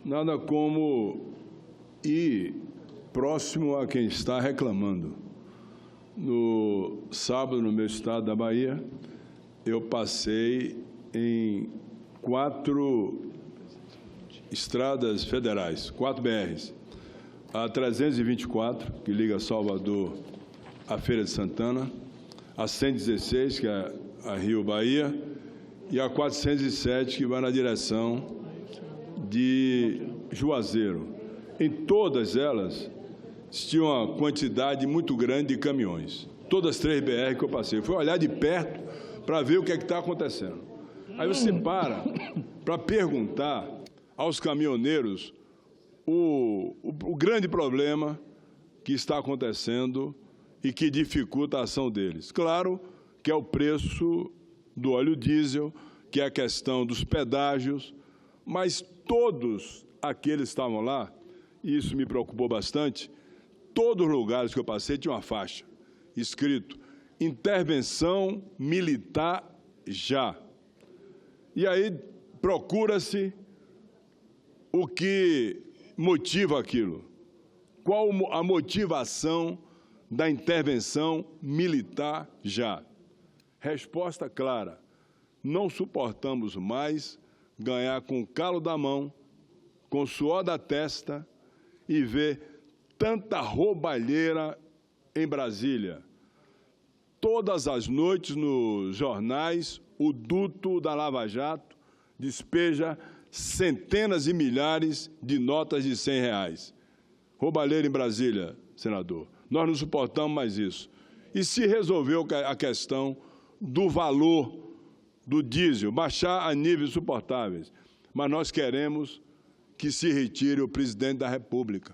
Nada como ir próximo a quem está reclamando. No sábado, no meu estado da Bahia, eu passei em 4 estradas federais, 4 BRs. A 324, que liga Salvador à Feira de Santana, a 116, que é a Rio-Bahia, e a 407, que vai na direção de Juazeiro. Em todas elas, tinha uma quantidade muito grande de caminhões. Todas as 3 BR que eu passei. Fui olhar de perto para ver o que é que está acontecendo. Aí você para perguntar aos caminhoneiros o grande problema que está acontecendo e que dificulta a ação deles. Claro que é o preço do óleo diesel, que é a questão dos pedágios, mas todos aqueles que estavam lá, e isso me preocupou bastante, todos os lugares que eu passei tinha uma faixa escrito intervenção militar já. E aí procura-se o que motiva aquilo. Qual a motivação da intervenção militar já? Resposta clara: não suportamos mais ganhar com o calo da mão, com o suor da testa e ver tanta roubalheira em Brasília. Todas as noites nos jornais, o duto da Lava Jato despeja centenas de milhares de notas de R$100. Roubalheira em Brasília, senador. Nós não suportamos mais isso. E se resolveu a questão do valor do diesel, baixar a níveis suportáveis. Mas nós queremos que se retire o presidente da República.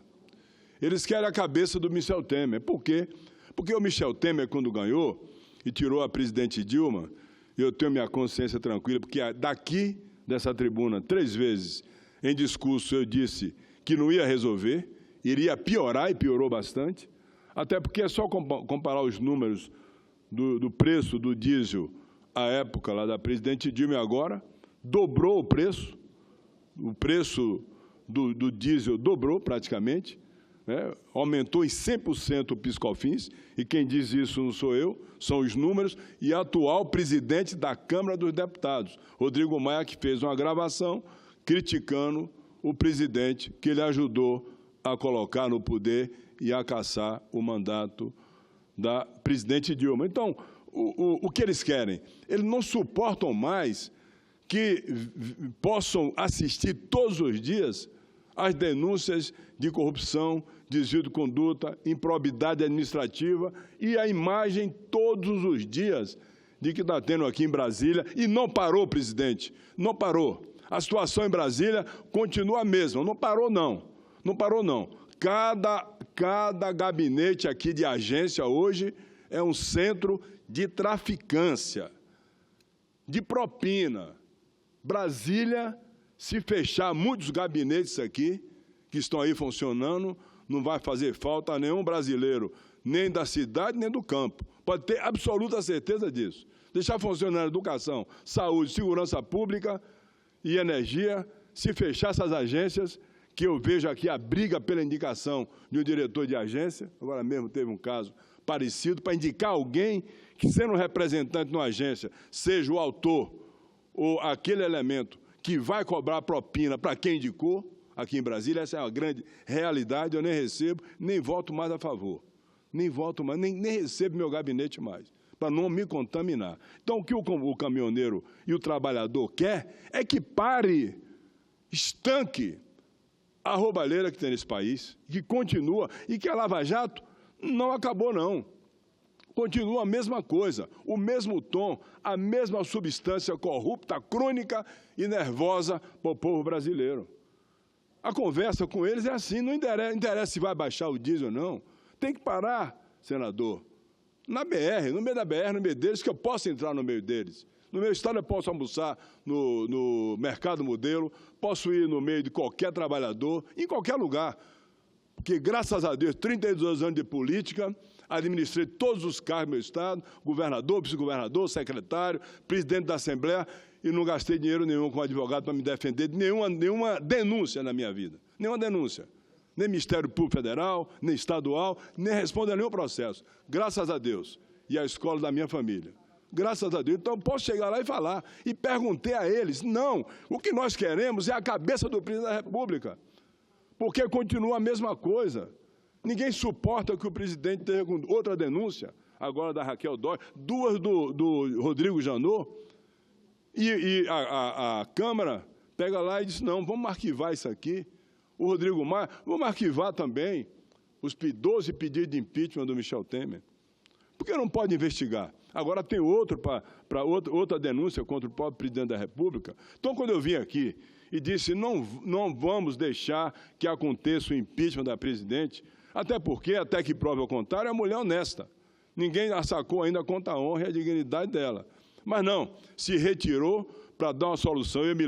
Eles querem a cabeça do Michel Temer. Por quê? Porque o Michel Temer, quando ganhou e tirou a presidente Dilma, eu tenho minha consciência tranquila, porque daqui dessa tribuna, 3 vezes, em discurso, eu disse que não ia resolver, iria piorar, e piorou bastante, até porque é só comparar os números do preço do diesel à época lá da presidente Dilma e agora, dobrou o preço do diesel dobrou praticamente, né? Aumentou em 100% o PIS/COFINS, e quem diz isso não sou eu, são os números, e atual presidente da Câmara dos Deputados, Rodrigo Maia, que fez uma gravação criticando o presidente que ele ajudou a colocar no poder e a cassar o mandato da presidente Dilma. Então, o que eles querem? Eles não suportam mais que possam assistir todos os dias as denúncias de corrupção, desvio de conduta, improbidade administrativa e a imagem todos os dias de que está tendo aqui em Brasília. E não parou, presidente, não parou. A situação em Brasília continua a mesma, não parou não, não parou não. Cada gabinete aqui de agência hoje é um centro de traficância, de propina. Brasília, se fechar muitos gabinetes aqui, que estão aí funcionando, não vai fazer falta a nenhum brasileiro, nem da cidade, nem do campo. Pode ter absoluta certeza disso. Deixar funcionando educação, saúde, segurança pública e energia, se fechar essas agências, que eu vejo aqui a briga pela indicação de um diretor de agência, agora mesmo teve um caso parecido, para indicar alguém que, sendo um representante de uma agência, seja o autor ou aquele elemento que vai cobrar propina para quem indicou, aqui em Brasília, essa é uma grande realidade, eu nem recebo, nem voto mais a favor. Nem voto mais, nem recebo meu gabinete mais, para não me contaminar. Então, o que o caminhoneiro e o trabalhador quer é que pare, estanque a roubalheira que tem nesse país, que continua, e que a Lava Jato não acabou, não. Continua a mesma coisa, o mesmo tom, a mesma substância corrupta, crônica e nervosa para o povo brasileiro. A conversa com eles é assim, não interessa se vai baixar o diesel ou não. Tem que parar, senador, na BR, no meio da BR, no meio deles, que eu posso entrar no meio deles. No meu estado eu posso almoçar no Mercado Modelo, posso ir no meio de qualquer trabalhador, em qualquer lugar. Porque, graças a Deus, 32 anos de política, administrei todos os cargos do meu estado, governador, vice-governador, secretário, presidente da Assembleia, e não gastei dinheiro nenhum com advogado para me defender de nenhuma denúncia na minha vida. Nenhuma denúncia. Nem Ministério Público Federal, nem estadual, nem respondo a nenhum processo. Graças a Deus. E à escola da minha família. Graças a Deus. Então, posso chegar lá e falar. E perguntei a eles, não, o que nós queremos é a cabeça do presidente da República. Porque continua a mesma coisa. Ninguém suporta que o presidente tenha outra denúncia, agora da Raquel Dodge, duas do Rodrigo Janot, e a Câmara pega lá e diz, não, vamos arquivar isso aqui. O Rodrigo Maia, vamos arquivar também os 12 pedidos de impeachment do Michel Temer. Por que não pode investigar? Agora tem outra denúncia contra o próprio presidente da República. Então, quando eu vim aqui e disse, não vamos deixar que aconteça o impeachment da presidente, até porque, até que prove ao contrário, é uma mulher honesta. Ninguém a sacou ainda contra a honra e a dignidade dela. Mas não, se retirou para dar uma solução. Eu me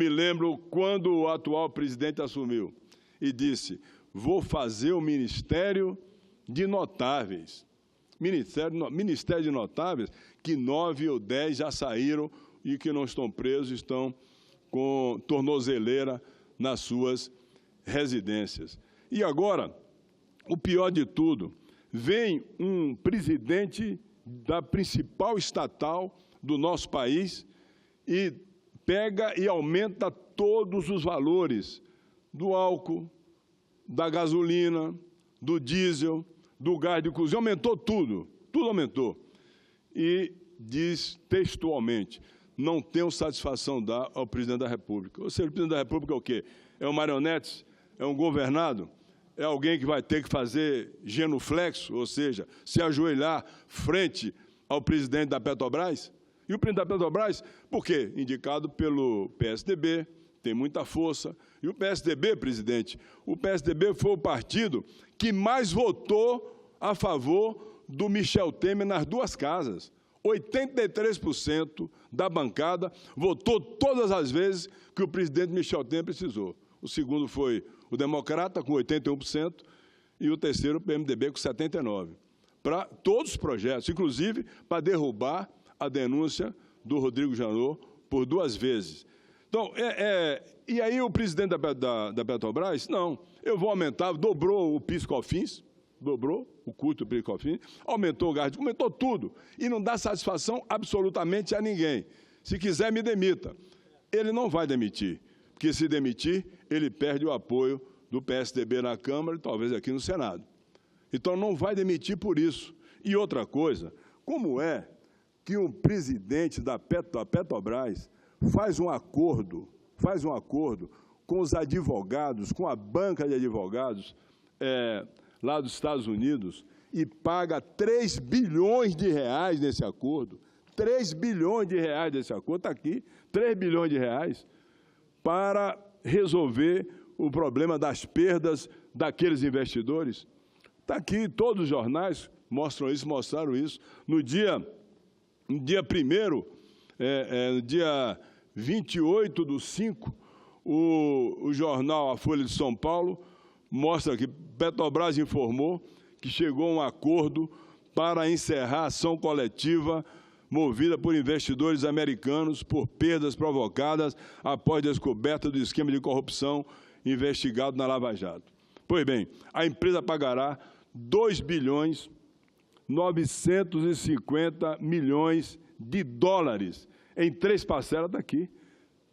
lembro quando o atual presidente assumiu e disse, vou fazer o Ministério de Notáveis. Ministério de Notáveis, que 9 ou 10 já saíram e que não estão presos, estão com tornozeleira nas suas residências. E agora, o pior de tudo, vem um presidente da principal estatal do nosso país e pega e aumenta todos os valores do álcool, da gasolina, do diesel, do gás de cozinha, aumentou tudo aumentou. E diz textualmente, não tenho satisfação dar ao presidente da República. Ou seja, o presidente da República é o quê? É um marionete? É um governado? É alguém que vai ter que fazer genuflexo, ou seja, se ajoelhar frente ao presidente da Petrobras? E o presidente da Petrobras, por quê? Indicado pelo PSDB, tem muita força. E o PSDB, presidente, o PSDB foi o partido que mais votou a favor do Michel Temer nas duas casas. 83% da bancada votou todas as vezes que o presidente Michel Temer precisou. O segundo foi o Democrata, com 81%, e o terceiro, o PMDB, com 79%. Para todos os projetos, inclusive para derrubar a denúncia do Rodrigo Janot por 2 vezes. Então, e aí o presidente da Petrobras, não, eu vou aumentar, dobrou o PIS/COFINS, dobrou o custo do PIS/COFINS, aumentou o gás, aumentou tudo, e não dá satisfação absolutamente a ninguém. Se quiser, me demita. Ele não vai demitir, porque se demitir, ele perde o apoio do PSDB na Câmara e talvez aqui no Senado. Então, não vai demitir por isso. E outra coisa, como é que o presidente da Petrobras faz um acordo com os advogados, com a banca de advogados lá dos Estados Unidos e paga 3 bilhões de reais nesse acordo, 3 bilhões de reais nesse acordo, está aqui, 3 bilhões de reais, para resolver o problema das perdas daqueles investidores. Está aqui, todos os jornais mostraram isso. No dia 1º, no dia 28/5, o jornal A Folha de São Paulo mostra que Petrobras informou que chegou a um acordo para encerrar a ação coletiva movida por investidores americanos por perdas provocadas após descoberta do esquema de corrupção investigado na Lava Jato. Pois bem, a empresa pagará 2,950 bilhões de dólares em 3 parcelas daqui.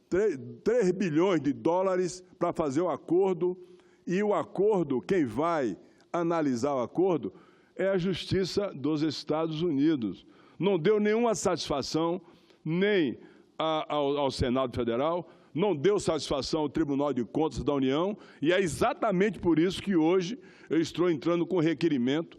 3 bilhões de dólares para fazer o acordo, e o acordo, quem vai analisar o acordo é a Justiça dos Estados Unidos. Não deu nenhuma satisfação nem ao Senado Federal, não deu satisfação ao Tribunal de Contas da União, e é exatamente por isso que hoje eu estou entrando com requerimento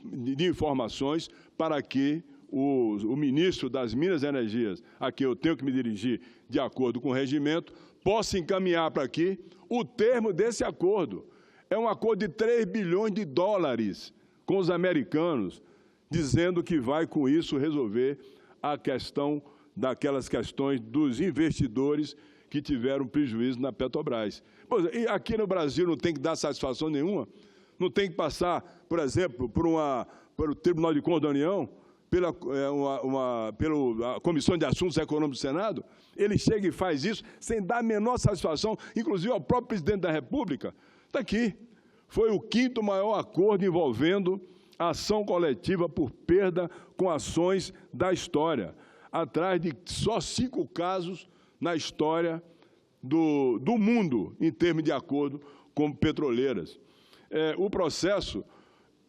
de informações para que o ministro das Minas e Energias, a quem eu tenho que me dirigir de acordo com o regimento, possa encaminhar para aqui o termo desse acordo. É um acordo de 3 bilhões de dólares com os americanos, dizendo que vai, com isso, resolver a questão daquelas questões dos investidores que tiveram prejuízo na Petrobras. Pois, e aqui no Brasil não tem que dar satisfação nenhuma? Não tem que passar, por exemplo, por o Tribunal de Contas da União? pela Comissão de Assuntos Econômicos do Senado, ele chega e faz isso sem dar a menor satisfação, inclusive ao próprio presidente da República. Está aqui. Foi o 5º maior acordo envolvendo a ação coletiva por perda com ações da história, atrás de só 5 casos na história do mundo, em termos de acordo com petroleiras. O processo,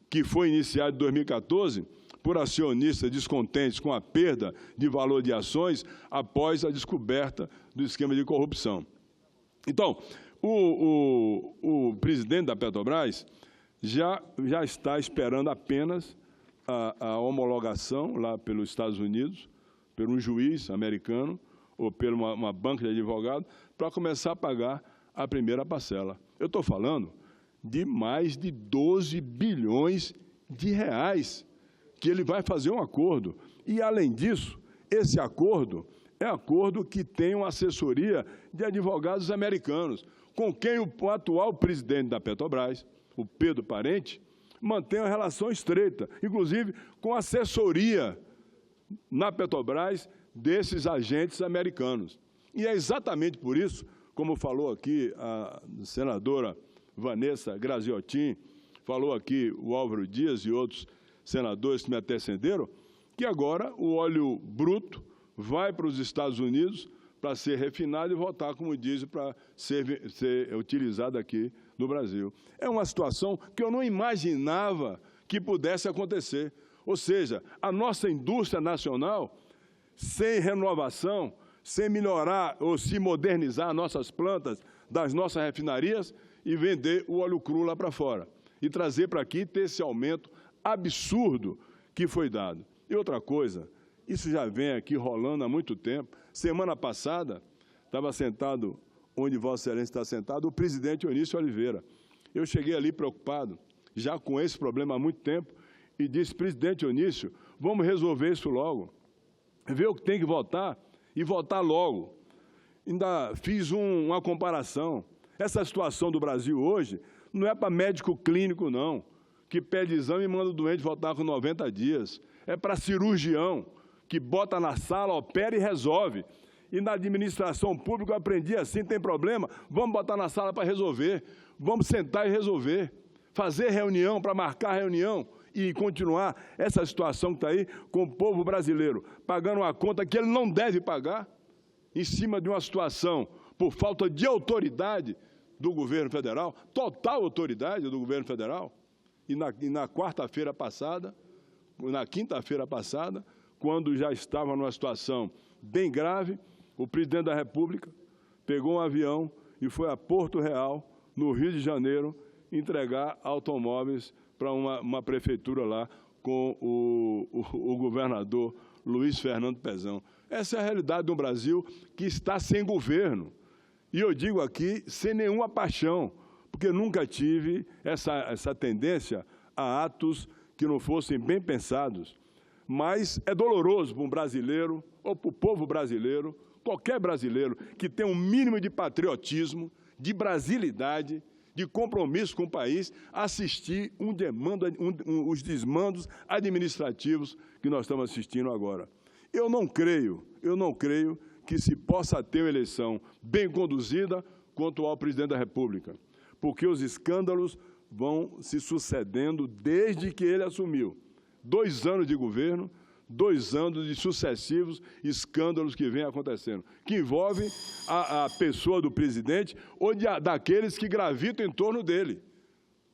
que foi iniciado em 2014, por acionistas descontentes com a perda de valor de ações após a descoberta do esquema de corrupção. Então, o presidente da Petrobras já está esperando apenas a homologação lá pelos Estados Unidos, por um juiz americano ou por uma banca de advogado, para começar a pagar a primeira parcela. Eu estou falando de mais de 12 bilhões de reais que ele vai fazer um acordo. E, além disso, esse acordo é acordo que tem uma assessoria de advogados americanos, com quem o atual presidente da Petrobras, o Pedro Parente, mantém uma relação estreita, inclusive com assessoria na Petrobras desses agentes americanos. E é exatamente por isso, como falou aqui a senadora Vanessa Graziotin, falou aqui o Álvaro Dias e outros senadores que me antecederam, que agora o óleo bruto vai para os Estados Unidos para ser refinado e voltar, como dizem, para ser utilizado aqui no Brasil. É uma situação que eu não imaginava que pudesse acontecer. Ou seja, a nossa indústria nacional, sem renovação, sem melhorar ou se modernizar nossas plantas das nossas refinarias e vender o óleo cru lá para fora. E trazer para aqui, ter esse aumento absurdo que foi dado. E outra coisa, isso já vem aqui rolando há muito tempo. Semana passada, estava sentado, onde Vossa Excelência está sentado, o presidente Eunício Oliveira. Eu cheguei ali preocupado, já com esse problema há muito tempo, e disse: presidente Eunício, vamos resolver isso logo. Ver o que tem que votar e votar logo. Ainda fiz uma comparação. Essa situação do Brasil hoje não é para médico clínico, não, que pede exame e manda o doente voltar com 90 dias. É para cirurgião, que bota na sala, opera e resolve. E na administração pública eu aprendi assim: tem problema, vamos botar na sala para resolver. Vamos sentar e resolver. Fazer reunião, para marcar reunião e continuar essa situação que está aí com o povo brasileiro, pagando uma conta que ele não deve pagar, em cima de uma situação por falta de autoridade do governo federal, total autoridade do governo federal. E na quarta-feira passada, na quinta-feira passada, quando já estava numa situação bem grave, o presidente da República pegou um avião e foi a Porto Real, no Rio de Janeiro, entregar automóveis para uma prefeitura lá com o governador Luiz Fernando Pezão. Essa é a realidade do Brasil, que está sem governo. E eu digo aqui sem nenhuma paixão, porque nunca tive essa tendência a atos que não fossem bem pensados. Mas é doloroso para um brasileiro, ou para o povo brasileiro, qualquer brasileiro que tem um mínimo de patriotismo, de brasilidade, de compromisso com o país, assistir os desmandos administrativos que nós estamos assistindo agora. Eu não creio que se possa ter uma eleição bem conduzida quanto ao presidente da República, porque os escândalos vão se sucedendo desde que ele assumiu. 2 anos de governo, 2 anos de sucessivos escândalos que vêm acontecendo, que envolvem a pessoa do presidente ou daqueles que gravitam em torno dele,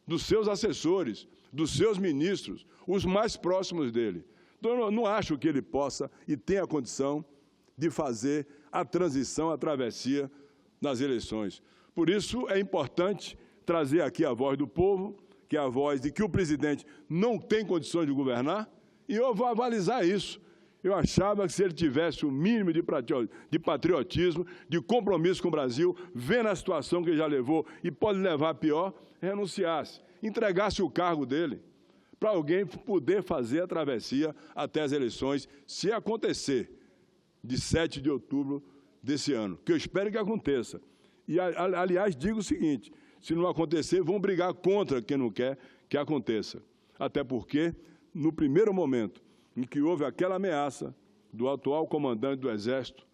dos seus assessores, dos seus ministros, os mais próximos dele. Então, eu não acho que ele possa e tenha a condição de fazer a transição, a travessia nas eleições. Por isso, é importante trazer aqui a voz do povo, que é a voz de que o presidente não tem condições de governar, e eu vou avalizar isso. Eu achava que se ele tivesse o mínimo de patriotismo, de compromisso com o Brasil, vendo a situação que ele já levou e pode levar a pior, renunciasse, entregasse o cargo dele para alguém poder fazer a travessia até as eleições, se acontecer, de 7 de outubro desse ano, que eu espero que aconteça. E, aliás, digo o seguinte: se não acontecer, vão brigar contra quem não quer que aconteça. Até porque, no primeiro momento em que houve aquela ameaça do atual comandante do Exército,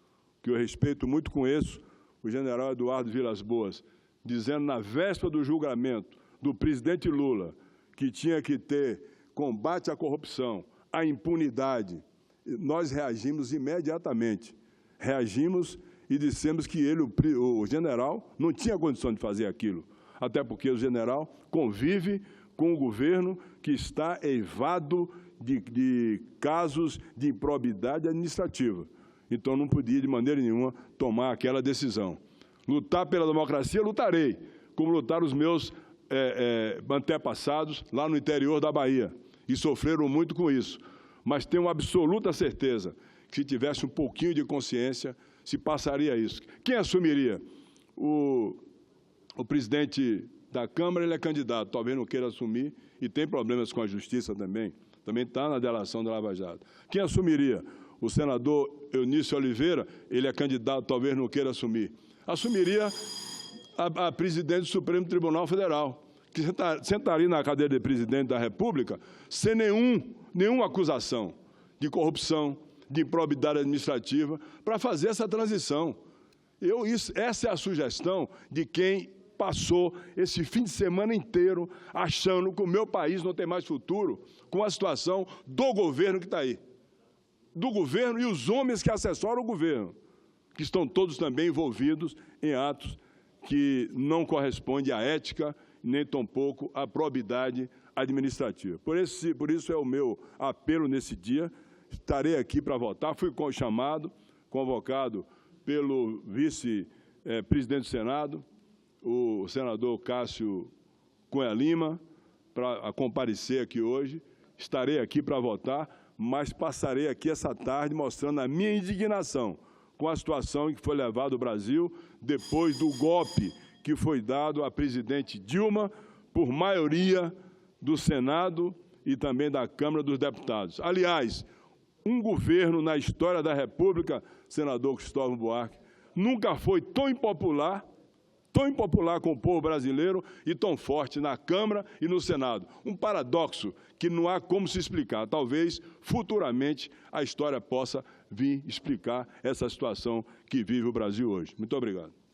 que eu respeito muito, conheço, o general Eduardo Vilas Boas, dizendo na véspera do julgamento do presidente Lula que tinha que ter combate à corrupção, à impunidade, nós reagimos imediatamente. Reagimos e dissemos que ele, o general, não tinha condição de fazer aquilo, até porque o general convive com o governo que está eivado de casos de improbidade administrativa. Então, não podia, de maneira nenhuma, tomar aquela decisão. Lutar pela democracia, lutarei, como lutaram os meus antepassados lá no interior da Bahia, e sofreram muito com isso. Mas tenho absoluta certeza que, se tivesse um pouquinho de consciência, se passaria isso. Quem assumiria? O presidente da Câmara, ele é candidato, talvez não queira assumir, e tem problemas com a Justiça também está na delação da Lava Jato. Quem assumiria? O senador Eunício Oliveira, ele é candidato, talvez não queira assumir. Assumiria a presidente do Supremo Tribunal Federal, que sentaria na cadeira de presidente da República sem nenhuma acusação de corrupção, de improbidade administrativa, para fazer essa transição. Essa é a sugestão de quem passou esse fim de semana inteiro achando que o meu país não tem mais futuro com a situação do governo que está aí. Do governo e os homens que assessoram o governo, que estão todos também envolvidos em atos que não correspondem à ética, nem tampouco à probidade administrativa. Por isso é o meu apelo nesse dia. Estarei aqui para votar. Fui convocado pelo vice-presidente do Senado, o senador Cássio Cunha Lima, para comparecer aqui hoje. Estarei aqui para votar, mas passarei aqui essa tarde mostrando a minha indignação com a situação em que foi levado o Brasil depois do golpe que foi dado à presidente Dilma por maioria do Senado e também da Câmara dos Deputados. Aliás, um governo na história da República, senador Cristóvão Buarque, nunca foi tão impopular com o povo brasileiro e tão forte na Câmara e no Senado. Um paradoxo que não há como se explicar. Talvez, futuramente, a história possa vir explicar essa situação que vive o Brasil hoje. Muito obrigado.